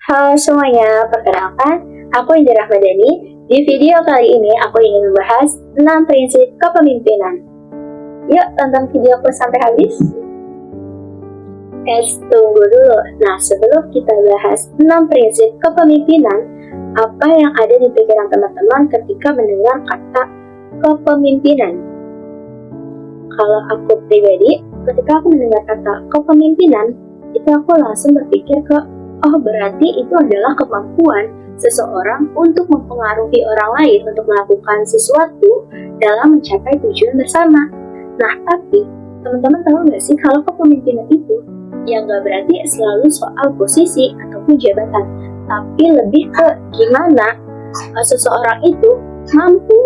Halo semuanya, perkenalkan, aku Indra Rahmadani. Di video kali ini aku ingin membahas 6 prinsip kepemimpinan. Yuk tonton videoku sampai habis. Tunggu dulu. Nah, sebelum kita bahas 6 prinsip kepemimpinan, apa yang ada di pikiran teman-teman ketika mendengar kata kepemimpinan? Kalau aku pribadi, ketika aku mendengar kata kepemimpinan, itu aku langsung berpikir ke berarti itu adalah kemampuan seseorang untuk mempengaruhi orang lain untuk melakukan sesuatu dalam mencapai tujuan bersama. Nah, tapi teman-teman tahu nggak sih kalau kepemimpinan itu yang nggak berarti selalu soal posisi ataupun jabatan, tapi lebih ke gimana seseorang itu mampu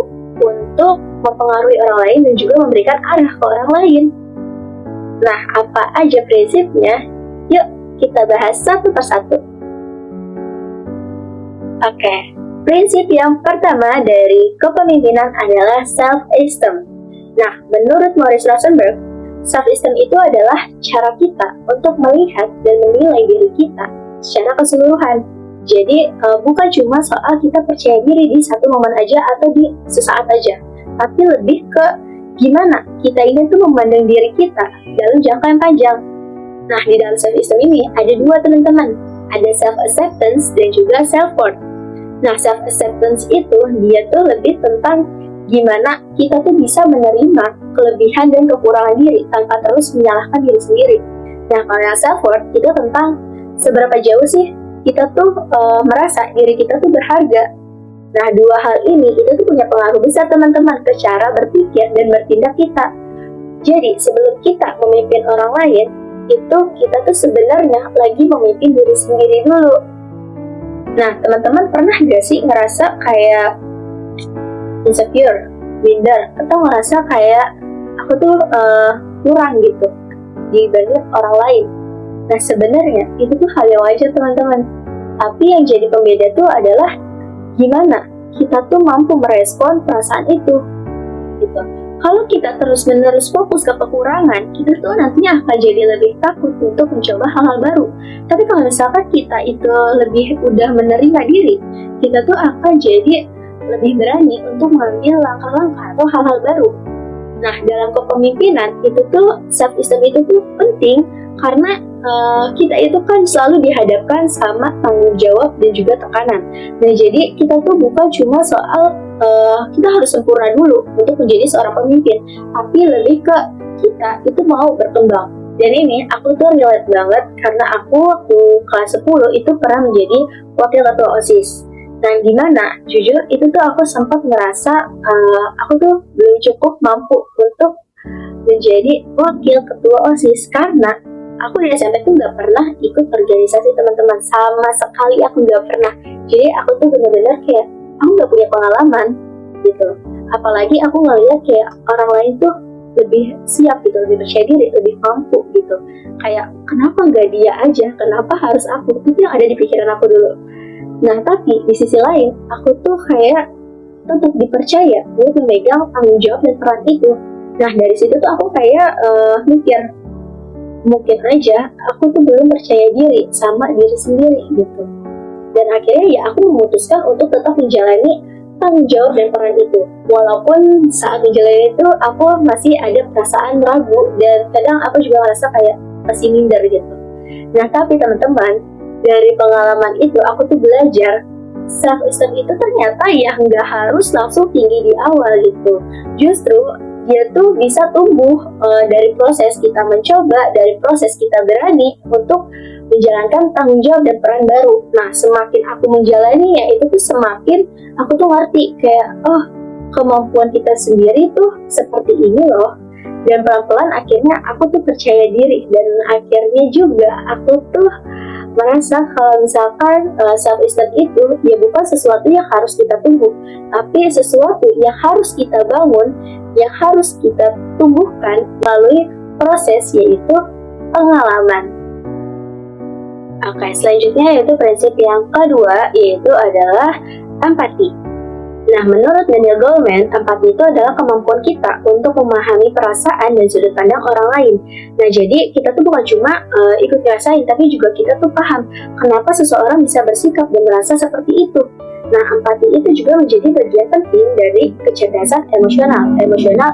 untuk mempengaruhi orang lain dan juga memberikan arah ke orang lain. Nah, apa aja prinsipnya? Yuk kita bahas satu persatu. Oke, prinsip yang pertama dari kepemimpinan adalah self-esteem. Nah, menurut Morris Rosenberg, self-esteem itu adalah cara kita untuk melihat dan menilai diri kita secara keseluruhan. Jadi, bukan cuma soal kita percaya diri di satu momen aja atau di sesaat aja, tapi lebih ke gimana kita ini tuh memandang diri kita dalam jangka yang panjang. Nah, di dalam self-esteem ini ada dua teman-teman, ada self-acceptance dan juga self-worth. Nah, self-acceptance itu dia tuh lebih tentang gimana kita tuh bisa menerima kelebihan dan kekurangan diri tanpa terus menyalahkan diri sendiri. Nah, kalau yang self-worth itu tentang seberapa jauh sih kita tuh merasa diri kita tuh berharga. Nah, dua hal ini itu tuh punya pengaruh besar teman-teman ke cara berpikir dan bertindak kita. Jadi, sebelum kita memimpin orang lain, itu kita tuh sebenarnya lagi memimpin diri sendiri dulu. Nah, teman-teman pernah gak sih ngerasa kayak insecure, minder, atau ngerasa kayak aku tuh kurang gitu dibanding orang lain? Nah, sebenarnya itu tuh hal yang wajar teman-teman. Tapi yang jadi pembeda tuh adalah gimana kita tuh mampu merespon perasaan itu gitu. Kalau kita terus-menerus fokus ke kekurangan, kita tuh nantinya akan jadi lebih takut untuk mencoba hal-hal baru. Tapi kalau misalkan kita itu lebih udah menerima diri, kita tuh akan jadi lebih berani untuk mengambil langkah-langkah atau hal-hal baru. Nah, dalam kepemimpinan itu tuh self-esteem itu tuh penting karena kita itu kan selalu dihadapkan sama tanggung jawab dan juga tekanan. Nah, jadi kita tuh bukan cuma soal kita harus sempurna dulu untuk menjadi seorang pemimpin, tapi lebih ke kita itu mau berkembang. Dan ini aku tuh relate banget karena aku waktu kelas 10 itu pernah menjadi wakil ketua OSIS. Nah, gimana? Jujur itu tuh aku sempat ngerasa aku tuh belum cukup mampu untuk menjadi wakil ketua OSIS karena aku di SMP tuh gak pernah ikut organisasi teman-teman, sama sekali aku gak pernah. Jadi aku tuh bener-bener kayak aku gak punya pengalaman gitu. Apalagi aku ngeliat kayak orang lain tuh lebih siap gitu, lebih percaya diri, lebih mampu gitu. Kayak kenapa gak dia aja, kenapa harus aku? Itu yang ada di pikiran aku dulu. Nah, tapi di sisi lain aku tuh kayak tetap dipercaya untuk memegang tanggung jawab dan peran itu. Nah, dari situ tuh aku kayak mikir mungkin aja aku tuh belum percaya diri sama diri sendiri gitu. Dan akhirnya ya aku memutuskan untuk tetap menjalani tanggung jawab dan peran itu. Walaupun saat menjalani itu aku masih ada perasaan ragu dan kadang aku juga merasa kayak masih minder gitu. Nah, tapi teman-teman, dari pengalaman itu aku tuh belajar self-esteem itu ternyata ya nggak harus langsung tinggi di awal gitu. Justru dia tuh bisa tumbuh dari proses kita mencoba, dari proses kita berani untuk menjalankan tanggung jawab dan peran baru. Nah, semakin aku menjalaninya itu tuh semakin aku tuh ngerti kayak kemampuan kita sendiri tuh seperti ini loh. Dan pelan-pelan akhirnya aku tuh percaya diri dan akhirnya juga aku tuh merasa kalau misalkan self-esteem itu ya bukan sesuatu yang harus kita tunggu, tapi sesuatu yang harus kita bangun, yang harus kita tumbuhkan melalui proses yaitu pengalaman. Oke, selanjutnya yaitu prinsip yang kedua yaitu adalah empati. Nah, menurut Daniel Goleman, empati itu adalah kemampuan kita untuk memahami perasaan dan sudut pandang orang lain. Nah, jadi kita tuh bukan cuma ikut ngerasain, tapi juga kita tuh paham kenapa seseorang bisa bersikap dan merasa seperti itu. Nah, empati itu juga menjadi bagian penting dari kecerdasan emotional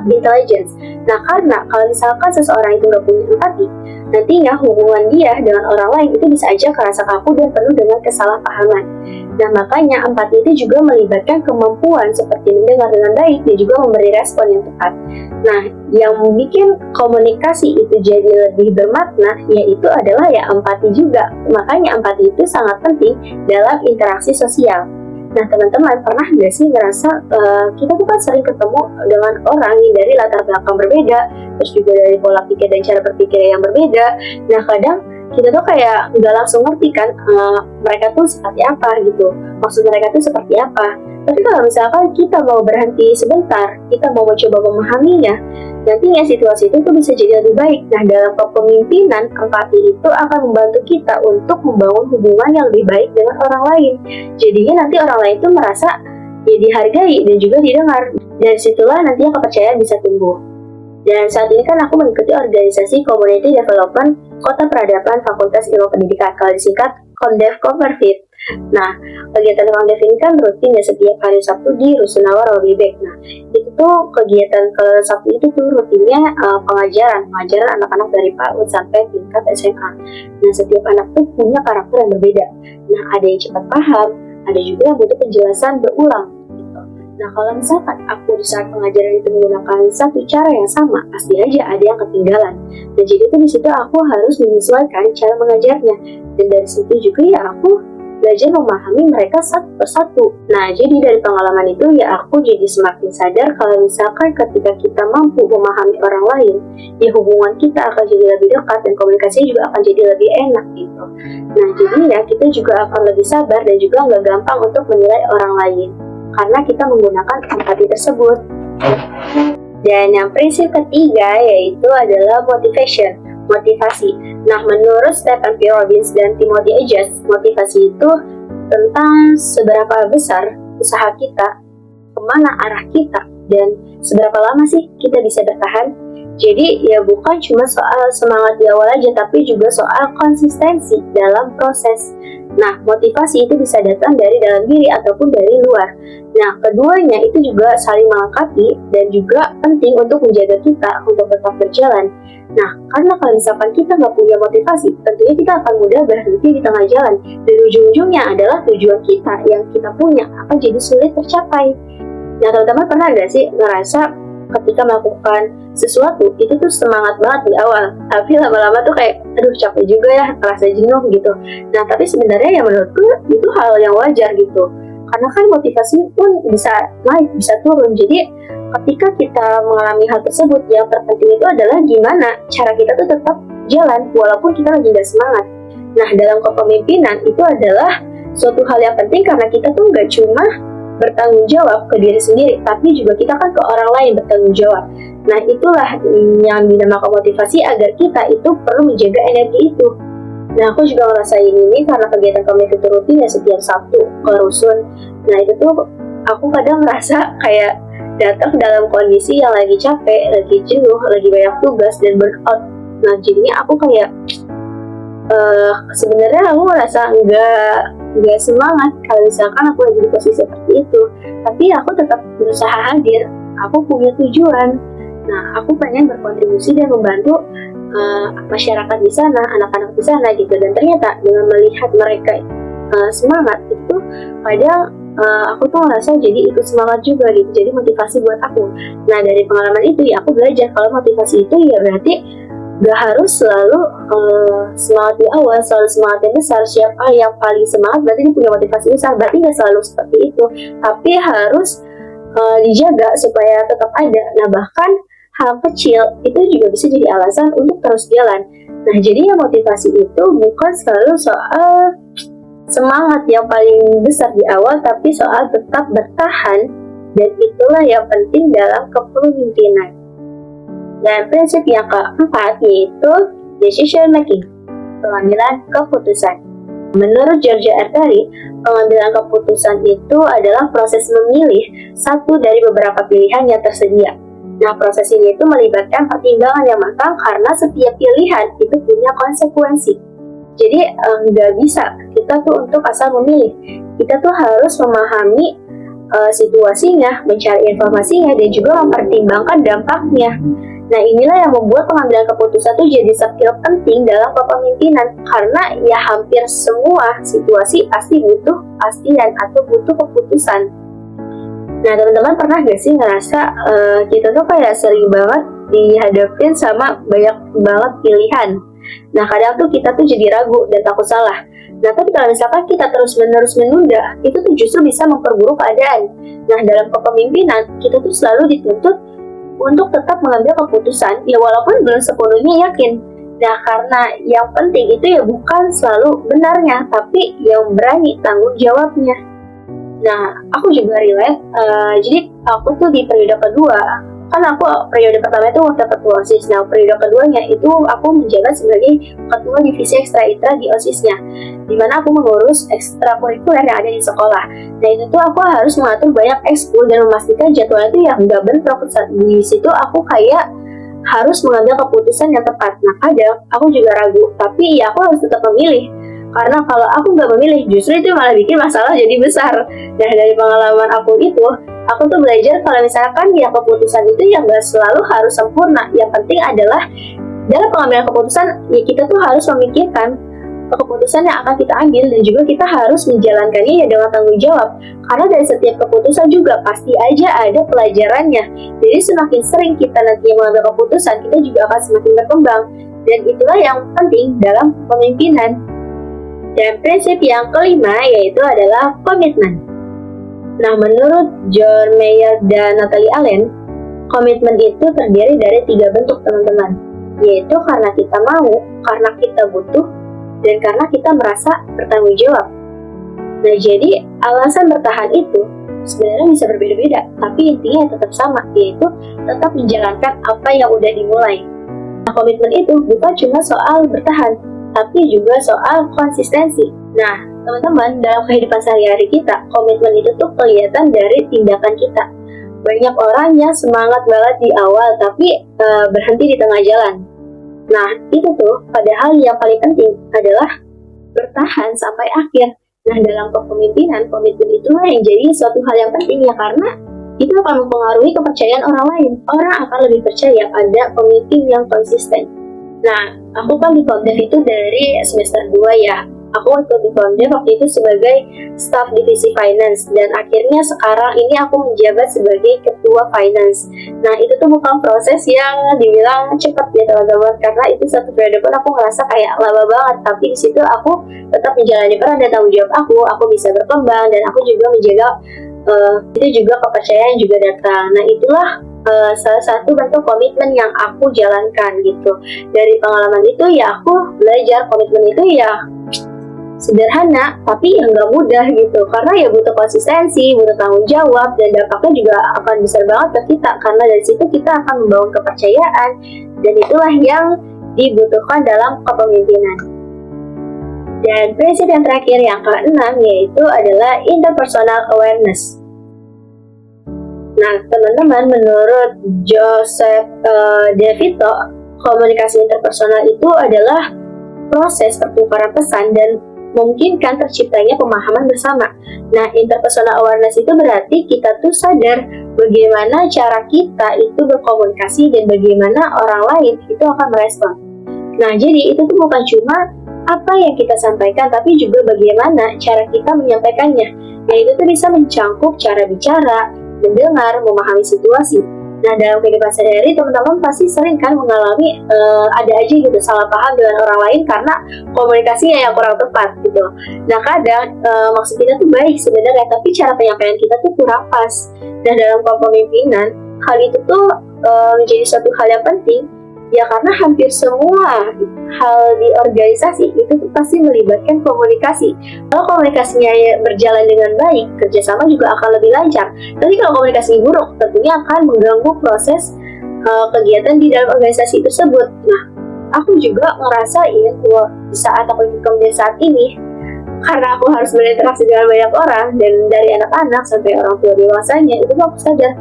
intelligence. Nah, karena kalau misalkan seseorang itu nggak punya empati, nantinya hubungan dia dengan orang lain itu bisa aja kerasa kaku dan penuh dengan kesalahpahaman. Nah, makanya empati itu juga melibatkan kemampuan seperti mendengar dengan baik dan juga memberi respon yang tepat. Nah, yang bikin komunikasi itu jadi lebih bermakna, yaitu adalah ya empati juga. Makanya empati itu sangat penting dalam interaksi sosial. Nah, teman-teman pernah nggak sih ngerasa kita tuh kan sering ketemu dengan orang yang dari latar belakang berbeda, terus juga dari pola pikir dan cara berpikir yang berbeda. Nah, kadang kita tuh kayak nggak langsung ngerti kan mereka tuh seperti apa gitu, maksud mereka tuh seperti apa. Tapi kalau misalkan kita mau berhenti sebentar, kita mau mencoba memahaminya, nantinya situasi itu tuh bisa jadi lebih baik. Nah, dalam kepemimpinan, empati itu akan membantu kita untuk membangun hubungan yang lebih baik dengan orang lain. Jadinya nanti orang lain itu merasa ya dihargai dan juga didengar. Dari situlah nantinya kepercayaan bisa tumbuh. Dan saat ini kan aku mengikuti organisasi Community Development Kota Peradaban Fakultas Ilmu Pendidikan, kalau disingkat Komdev Koperfit. Nah, kegiatan Komdev ini kan rutin ya setiap hari Sabtu di Rusunawa Rawabebek. Nah, itu tuh kegiatan ke Sabtu itu tuh rutinnya pengajaran anak-anak dari PAUD sampai tingkat SMA. Nah, setiap anak tuh punya karakter yang berbeda. Nah, ada yang cepat paham, ada juga yang butuh penjelasan berulang. Nah, kalau misalkan aku di saat pengajaran itu menggunakan satu cara yang sama, pasti aja ada yang ketinggalan. Dan jadi itu di situ aku harus menyesuaikan cara mengajarnya. Dan dari situ juga ya aku belajar memahami mereka satu persatu. Nah, jadi dari pengalaman itu ya aku jadi semakin sadar kalau misalkan ketika kita mampu memahami orang lain, ya hubungan kita akan jadi lebih dekat dan komunikasinya juga akan jadi lebih enak gitu. Nah, jadi ya kita juga akan lebih sabar dan juga nggak gampang untuk menilai orang lain, karena kita menggunakan empati tersebut. Dan yang prinsip ketiga yaitu adalah motivasi. Nah, menurut Stephen P. Robbins dan Timothy Aegis, motivasi itu tentang seberapa besar usaha kita, kemana arah kita, dan seberapa lama sih kita bisa bertahan. Jadi ya bukan cuma soal semangat di awal aja, tapi juga soal konsistensi dalam proses. Nah, motivasi itu bisa datang dari dalam diri ataupun dari luar. Nah, keduanya itu juga saling melengkapi dan juga penting untuk menjaga kita untuk tetap berjalan. Nah, karena kalau misalkan kita nggak punya motivasi, tentunya kita akan mudah berhenti di tengah jalan. Dan ujung-ujungnya adalah tujuan kita yang kita punya akan jadi sulit tercapai. Nah, teman-teman pernah nggak sih ngerasa ketika melakukan sesuatu itu tuh semangat banget di awal, tapi lama-lama tuh kayak aduh capek juga ya, rasa jenuh gitu. Nah, tapi sebenarnya ya menurutku itu hal yang wajar gitu, karena kan motivasi pun bisa naik bisa turun. Jadi ketika kita mengalami hal tersebut, yang terpenting itu adalah gimana cara kita tuh tetap jalan walaupun kita lagi gak semangat. Nah, dalam kepemimpinan itu adalah suatu hal yang penting karena kita tuh gak cuma bertanggung jawab ke diri sendiri, tapi juga kita kan ke orang lain bertanggung jawab. Nah, itulah yang dinamakan motivasi agar kita itu perlu menjaga energi itu. Nah, aku juga ngerasain ini karena kegiatan kami itu rutin ya setiap Sabtu ke rusun. Nah, itu tuh aku kadang ngerasa kayak datang dalam kondisi yang lagi capek, lagi jenuh, lagi banyak tugas dan burnout. Nah, jadinya aku kayak sebenarnya aku ngerasa nggak semangat kalau misalkan aku lagi di posisi seperti itu, tapi aku tetap berusaha hadir. Aku punya tujuan. Nah, aku pengen berkontribusi dan membantu masyarakat di sana, anak-anak di sana gitu. Dan ternyata dengan melihat mereka semangat itu, kadang aku tuh ngerasa jadi ikut semangat juga gitu, jadi motivasi buat aku. Nah, dari pengalaman itu ya aku belajar kalau motivasi itu ya berarti gak harus selalu semangat di awal, selalu semangat yang besar. Siapa yang paling semangat berarti dia punya motivasi besar, berarti gak selalu seperti itu, tapi harus dijaga supaya tetap ada. Nah, bahkan hal kecil itu juga bisa jadi alasan untuk terus jalan. Nah, jadi ya motivasi itu bukan selalu soal semangat yang paling besar di awal, tapi soal tetap bertahan, dan itulah yang penting dalam kepemimpinan. Dan prinsip yang keempat yaitu decision making, pengambilan keputusan. Menurut George Arteri, pengambilan keputusan itu adalah proses memilih satu dari beberapa pilihan yang tersedia. Nah, proses ini itu melibatkan pertimbangan yang matang karena setiap pilihan itu punya konsekuensi. Jadi, nggak bisa kita tuh untuk asal memilih. Kita tuh harus memahami situasinya, mencari informasinya, dan juga mempertimbangkan dampaknya. Nah, inilah yang membuat pengambilan keputusan itu jadi skill penting dalam kepemimpinan, karena ya hampir semua situasi pasti butuh kepastian atau butuh keputusan. Nah, teman-teman pernah gak sih ngerasa kita tuh kayak sering banget dihadapin sama banyak banget pilihan. Nah, kadang tuh kita tuh jadi ragu dan takut salah. Nah, tapi kalau misalkan kita terus-menerus menunda, itu tuh justru bisa memperburuk keadaan. Nah, dalam kepemimpinan, kita tuh selalu dituntut untuk tetap mengambil keputusan, ya walaupun belum sepenuhnya yakin. Nah, karena yang penting itu ya bukan selalu benarnya, tapi yang berani tanggung jawabnya. Nah, aku juga relate, jadi aku tuh di periode kedua, kan aku periode pertama itu waktu ketua OSIS. Nah, periode keduanya itu aku menjabat sebagai ketua divisi ekstra itra di OSISnya, dimana aku mengurus ekstrakurikuler yang ada di sekolah. Nah, itu tuh aku harus mengatur banyak ekskul dan memastikan jadwal itu yang nggak bentrok. Di situ aku kayak harus mengambil keputusan yang tepat. Nah, kadang aku juga ragu, tapi ya aku harus tetap memilih. Karena kalau aku nggak memilih, justru itu malah bikin masalah jadi besar. Nah, dari pengalaman aku itu, aku tuh belajar kalau misalkan ya keputusan itu yang nggak selalu harus sempurna. Yang penting adalah dalam pengambilan keputusan, ya kita tuh harus memikirkan keputusan yang akan kita ambil, dan juga kita harus menjalankannya ya dengan tanggung jawab. Karena dari setiap keputusan juga pasti aja ada pelajarannya. Jadi semakin sering kita nanti mengambil keputusan, kita juga akan semakin berkembang. Dan itulah yang penting dalam pemimpinan. Dan prinsip yang kelima yaitu adalah komitmen. Nah, menurut John Mayer dan Natalie Allen, komitmen itu terdiri dari 3 bentuk, teman-teman. Yaitu karena kita mau, karena kita butuh, dan karena kita merasa bertanggung jawab. Nah, jadi alasan bertahan itu sebenarnya bisa berbeda-beda, tapi intinya tetap sama, yaitu tetap menjalankan apa yang udah dimulai. Nah, komitmen itu bukan cuma soal bertahan, tapi juga soal konsistensi. Nah, teman-teman, dalam kehidupan sehari-hari kita, komitmen itu tuh kelihatan dari tindakan kita. Banyak orang yang semangat banget di awal, tapi berhenti di tengah jalan. Nah, itu tuh padahal yang paling penting adalah bertahan sampai akhir. Nah, dalam kepemimpinan, komitmen itulah yang jadi suatu hal yang penting ya, karena itu akan mempengaruhi kepercayaan orang lain. Orang akan lebih percaya pada pemimpin yang konsisten. Nah, aku kan di Komdev itu dari semester 2 ya. Aku ikut di Komdev waktu itu sebagai staff divisi finance, dan akhirnya sekarang ini aku menjabat sebagai ketua finance. Nah, itu tuh bukan proses yang dibilang cepat ya teman-teman, karena itu satu periode pun aku ngerasa kayak lama banget. Tapi di situ aku tetap menjalani peran dan tanggung jawab aku bisa berkembang, dan aku juga menjaga itu juga kepercayaan juga datang. Nah, itulah salah satu bentuk komitmen yang aku jalankan gitu. Dari pengalaman itu ya aku belajar komitmen itu ya sederhana, tapi ya nggak mudah gitu. Karena ya butuh konsistensi, butuh tanggung jawab, dan dampaknya juga akan besar banget ke kita. Karena dari situ kita akan membangun kepercayaan, dan itulah yang dibutuhkan dalam kepemimpinan. Dan prinsip yang terakhir yang ke-6 yaitu adalah interpersonal awareness. Nah, teman-teman, menurut Joseph DeVito, komunikasi interpersonal itu adalah proses pertukaran pesan dan memungkinkan terciptanya pemahaman bersama. Nah, interpersonal awareness itu berarti kita tuh sadar bagaimana cara kita itu berkomunikasi dan bagaimana orang lain itu akan merespon. Nah, jadi itu tuh bukan cuma apa yang kita sampaikan, tapi juga bagaimana cara kita menyampaikannya. Nah, itu tuh bisa mencangkup cara bicara, mendengar, memahami situasi. Nah, dalam kehidupan sehari-hari, teman-teman pasti sering kan mengalami ada aja gitu salah paham dengan orang lain karena komunikasinya yang kurang tepat gitu. Nah, kadang maksud kita tuh baik sebenarnya, tapi cara penyampaian kita tuh kurang pas. Nah, dalam kepemimpinan, hal itu tuh menjadi suatu hal yang penting. Ya, karena hampir semua hal di organisasi itu tuh pasti melibatkan komunikasi. Kalau komunikasinya berjalan dengan baik, kerjasama juga akan lebih lancar. Tapi kalau komunikasi buruk, tentunya akan mengganggu proses kegiatan di dalam organisasi tersebut. Nah, aku juga ngerasain di saat aku ikut Komdev saat ini, karena aku harus berinteraksi dengan banyak orang, dan dari anak-anak sampai orang tua dewasanya, itu aku sadar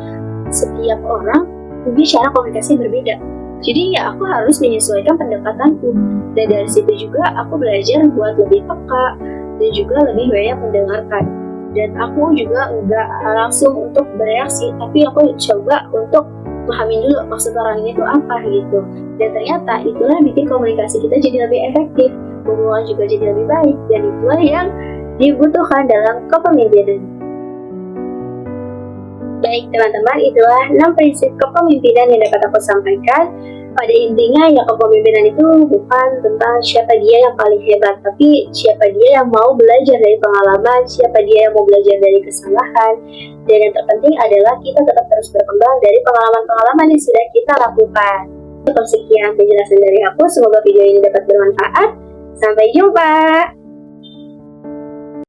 setiap orang punya cara komunikasi yang berbeda. Jadi ya aku harus menyesuaikan pendekatanku, dan dari situ juga aku belajar buat lebih peka dan juga lebih banyak mendengarkan. Dan aku juga nggak langsung untuk bereaksi, tapi aku coba untuk pahami dulu maksud orang ini tuh apa gitu. Dan ternyata itulah bikin komunikasi kita jadi lebih efektif, hubungan juga jadi lebih baik, dan itulah yang dibutuhkan dalam kepemimpinan. Baik teman-teman, itulah 6 prinsip kepemimpinan yang dapat aku sampaikan. Pada intinya ya, kepemimpinan itu bukan tentang siapa dia yang paling hebat, tapi siapa dia yang mau belajar dari pengalaman, siapa dia yang mau belajar dari kesalahan. Dan yang terpenting adalah kita tetap terus berkembang dari pengalaman-pengalaman yang sudah kita lakukan. Cukup sekian penjelasan dari aku, semoga video ini dapat bermanfaat. Sampai jumpa!